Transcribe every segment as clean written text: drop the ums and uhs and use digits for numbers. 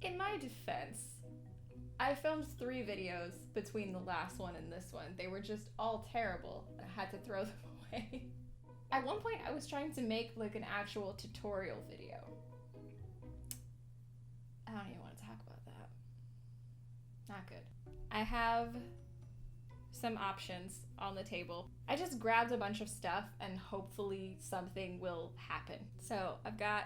In my defense, I filmed 3 videos between the last one and this one. They were just all terrible, and I had to throw them away. At one point, I was trying to make like an actual tutorial video. I don't even want to talk about that. Not good. I have some options on the table. I just grabbed a bunch of stuff and hopefully something will happen. So I've got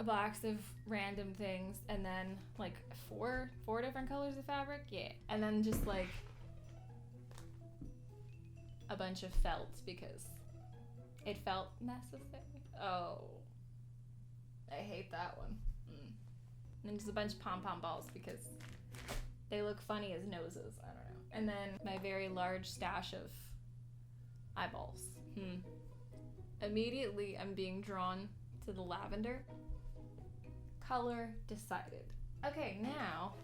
a box of random things and then like four different colors of fabric. Yeah. And then just like a bunch of felt because it felt necessary. Oh, I hate that one. And then just a bunch of pom-pom balls because they look funny as noses. I don't know. And then my very large stash of eyeballs. Immediately I'm being drawn to the lavender. Color decided. Okay, now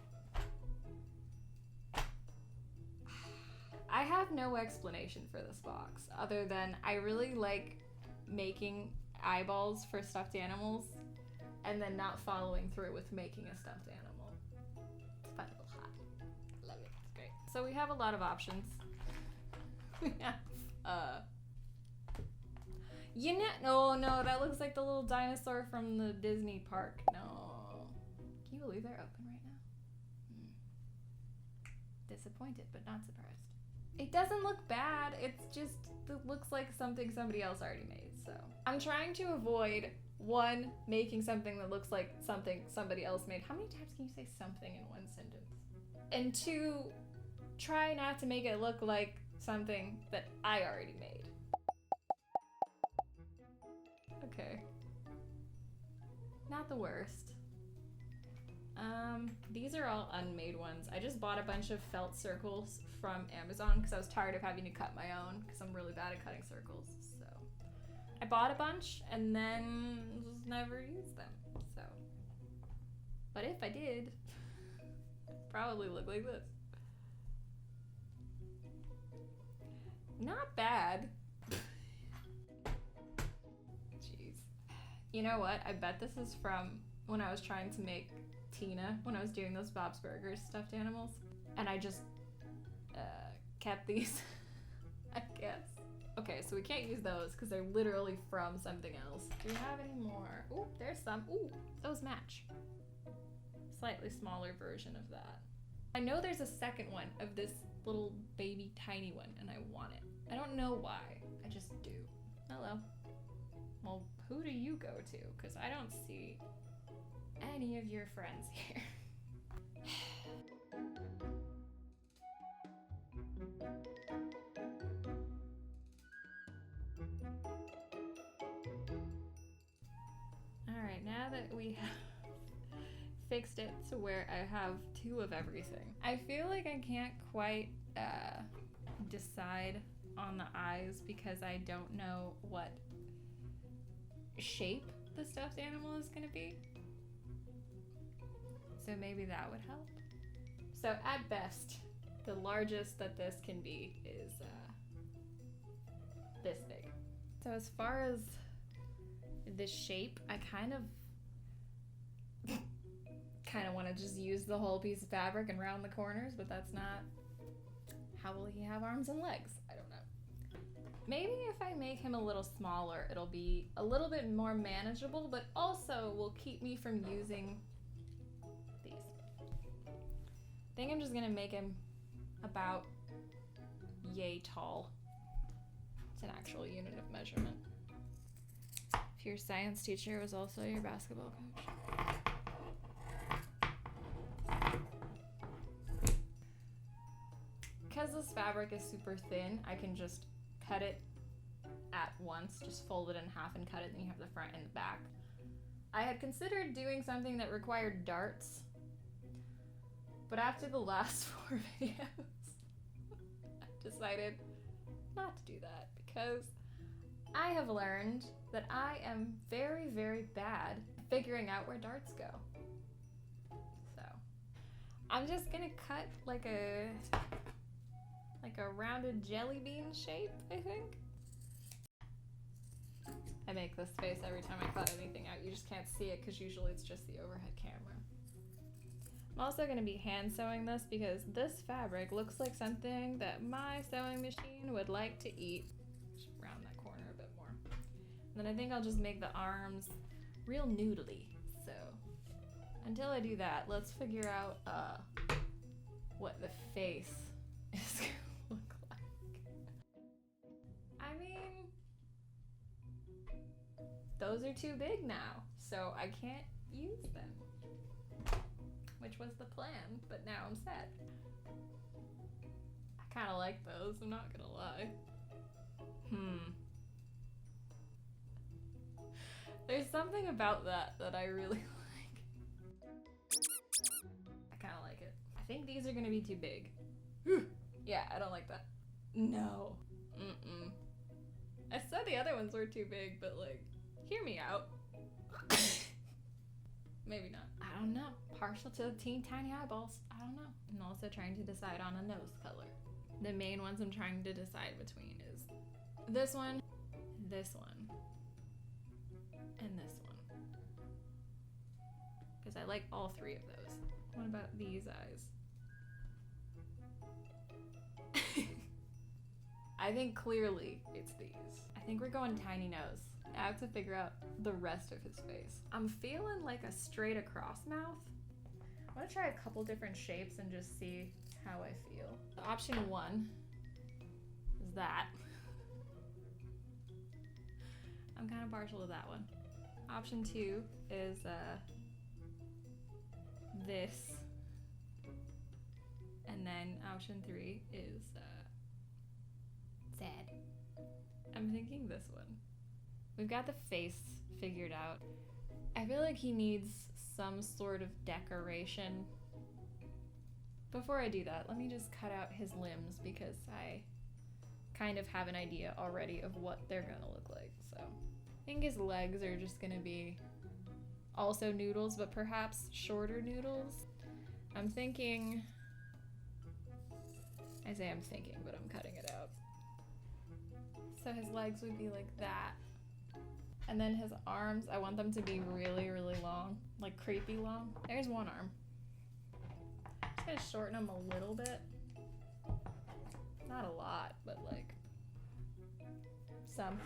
I have no explanation for this box other than I really like making eyeballs for stuffed animals and then not following through with making a stuffed animal. It's fun little hot. Love it. It's great. So we have a lot of options. We have no, that looks like the little dinosaur from the Disney park. No. Can you believe they're open right now? Disappointed, but not surprised. It doesn't look bad. It looks like something somebody else already made, so. I'm trying to avoid, 1, making something that looks like something somebody else made. How many times can you say something in one sentence? And 2, try not to make it look like something that I already made. Okay. Not the worst. These are all unmade ones. I just bought a bunch of felt circles from Amazon because I was tired of having to cut my own because I'm really bad at cutting circles. So I bought a bunch and then just never used them. So, but if I did, it'd probably look like this. Not bad. Jeez. You know what? I bet this is from when I was trying to make Tina, when I was doing those Bob's Burgers stuffed animals. And I just kept these, I guess. Okay, so we can't use those because they're literally from something else. Do we have any more? Ooh, there's some. Ooh, those match. Slightly smaller version of that. I know there's a second one of this little baby tiny one and I want it. I don't know why, I just do. Hello. Well, who do you go to? Because I don't see any of your friends here. Alright, now that we have fixed it to where I have 2 of everything, I feel like I can't quite decide on the eyes because I don't know what shape the stuffed animal is gonna be. So maybe that would help. So at best, the largest that this can be is this big. So as far as the shape, I kind of want to just use the whole piece of fabric and round the corners, but that's not. How will he have arms and legs? I don't know. Maybe if I make him a little smaller, it'll be a little bit more manageable, but also will keep me from using these. I think I'm just gonna make him about yay tall. It's an actual unit of measurement. If your science teacher was also your basketball coach. Because this fabric is super thin, I can just cut it at once, just fold it in half and cut it, and you have the front and the back. I had considered doing something that required darts, but after the last 4 videos, I decided not to do that because I have learned that I am very, very bad at figuring out where darts go. So I'm just gonna cut like a rounded jelly bean shape, I think. I make this face every time I cut anything out. You just can't see it because usually it's just the overhead camera. I'm also going to be hand sewing this because this fabric looks like something that my sewing machine would like to eat. Just round that corner a bit more. And then I think I'll just make the arms real noodly. So until I do that, let's figure out what the face is going to look like. I mean, those are too big now, so I can't use them. Which was the plan, but now I'm sad. I kind of like those, I'm not gonna lie. There's something about that I really like. I kind of like it. I think these are gonna be too big. Yeah, I don't like that. No. I said the other ones were too big, but like, hear me out. Maybe not. I don't know. Partial to teeny tiny eyeballs. I don't know. I'm also trying to decide on a nose color. The main ones I'm trying to decide between is this one, and this one. Because I like all three of those. What about these eyes? I think clearly it's these. I think we're going tiny nose. I have to figure out the rest of his face. I'm feeling like a straight across mouth. I'm gonna try a couple different shapes and just see how I feel. Option 1 is that. I'm kind of partial to that one. Option 2 is this. And then option 3 is sad. I'm thinking this one. We've got the face figured out. I feel like he needs some sort of decoration. Before I do that, let me just cut out his limbs because I kind of have an idea already of what they're gonna look like. So I think his legs are just gonna be also noodles, but perhaps shorter noodles. I'm thinking, I say I'm thinking, but I'm cutting it out. So his legs would be like that. And then his arms, I want them to be really, really long, like creepy long. There's one arm. I'm just gonna shorten him a little bit. Not a lot, but like some.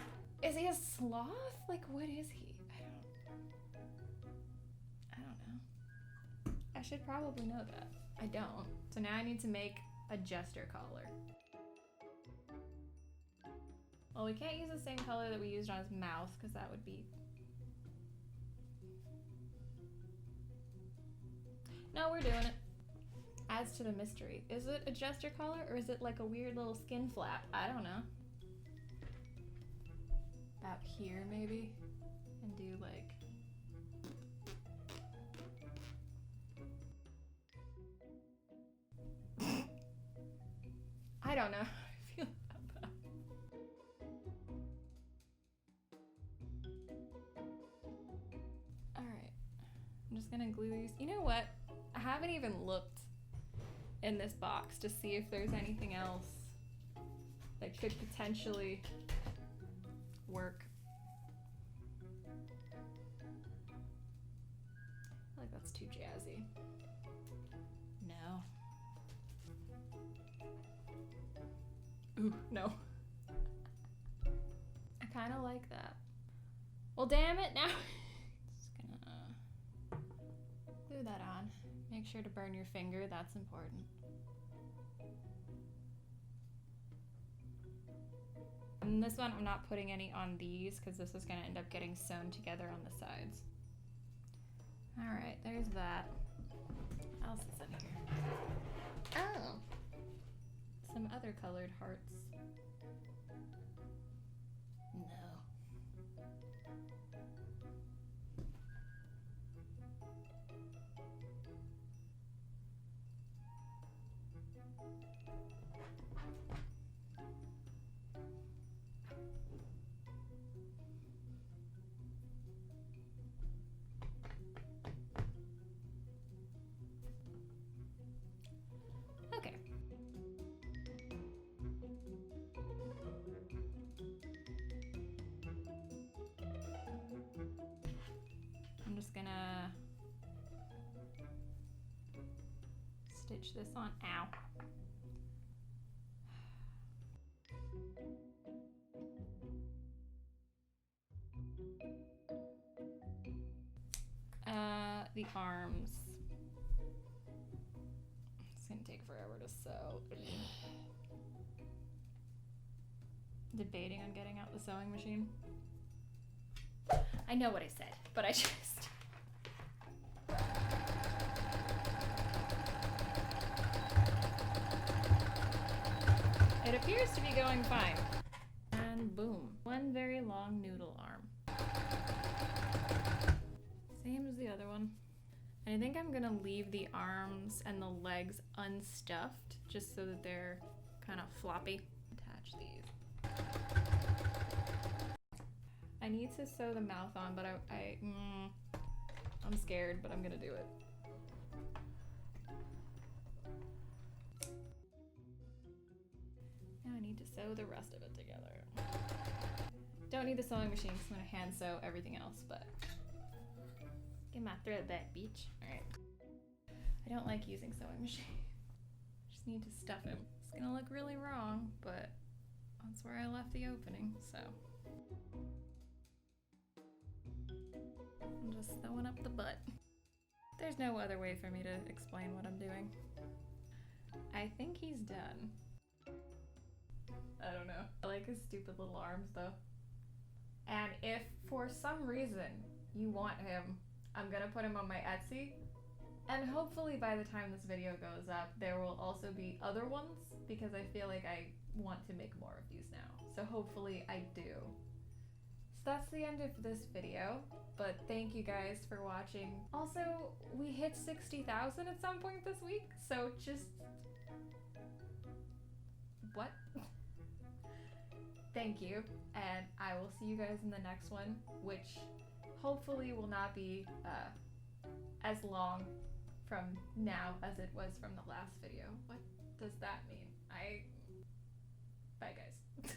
Is he a sloth? Like, what is he? I don't know. I should probably know that. I don't. So now I need to make a jester collar. Well, we can't use the same color that we used on his mouth because that would be... No, we're doing it. Adds to the mystery. Is it a jester collar or is it like a weird little skin flap? I don't know. About here maybe? And do like... I don't know how I feel about that. Alright. I'm just gonna glue these. You know what? I haven't even looked in this box to see if there's anything else that could potentially work. I feel like that's too jazzy. No. Ooh, no. I kind of like that. Well, damn it, now. Just gonna glue that on. Make sure to burn your finger, that's important. And this one, I'm not putting any on these because this is gonna end up getting sewn together on the sides. All right, there's that. What else is in here? Oh. Some other colored hearts. No. stitch this on. Ow. The arms. It's gonna take forever to sew. Debating on getting out the sewing machine. I know what I said, but I just... It appears to be going fine. And boom. One very long noodle arm. Same as the other one. And I think I'm gonna leave the arms and the legs unstuffed just so that they're kind of floppy. Attach these. I need to sew the mouth on, but I'm scared, but I'm gonna do it. Now I need to sew the rest of it together. Don't need the sewing machine because I'm gonna hand sew everything else, but get my thread back, beach. Alright. I don't like using sewing machine. Just need to stuff him. It's gonna look really wrong, but that's where I left the opening, so. I'm just sewing up the butt. There's no other way for me to explain what I'm doing. I think he's done. I don't know. I like his stupid little arms though. And if for some reason you want him, I'm gonna put him on my Etsy. And hopefully by the time this video goes up, there will also be other ones because I feel like I want to make more of these now. So hopefully I do. So that's the end of this video, but thank you guys for watching. Also, we hit 60,000 at some point this week, so just... What? Thank you, and I will see you guys in the next one, which hopefully will not be as long from now as it was from the last video. What does that mean? Bye guys.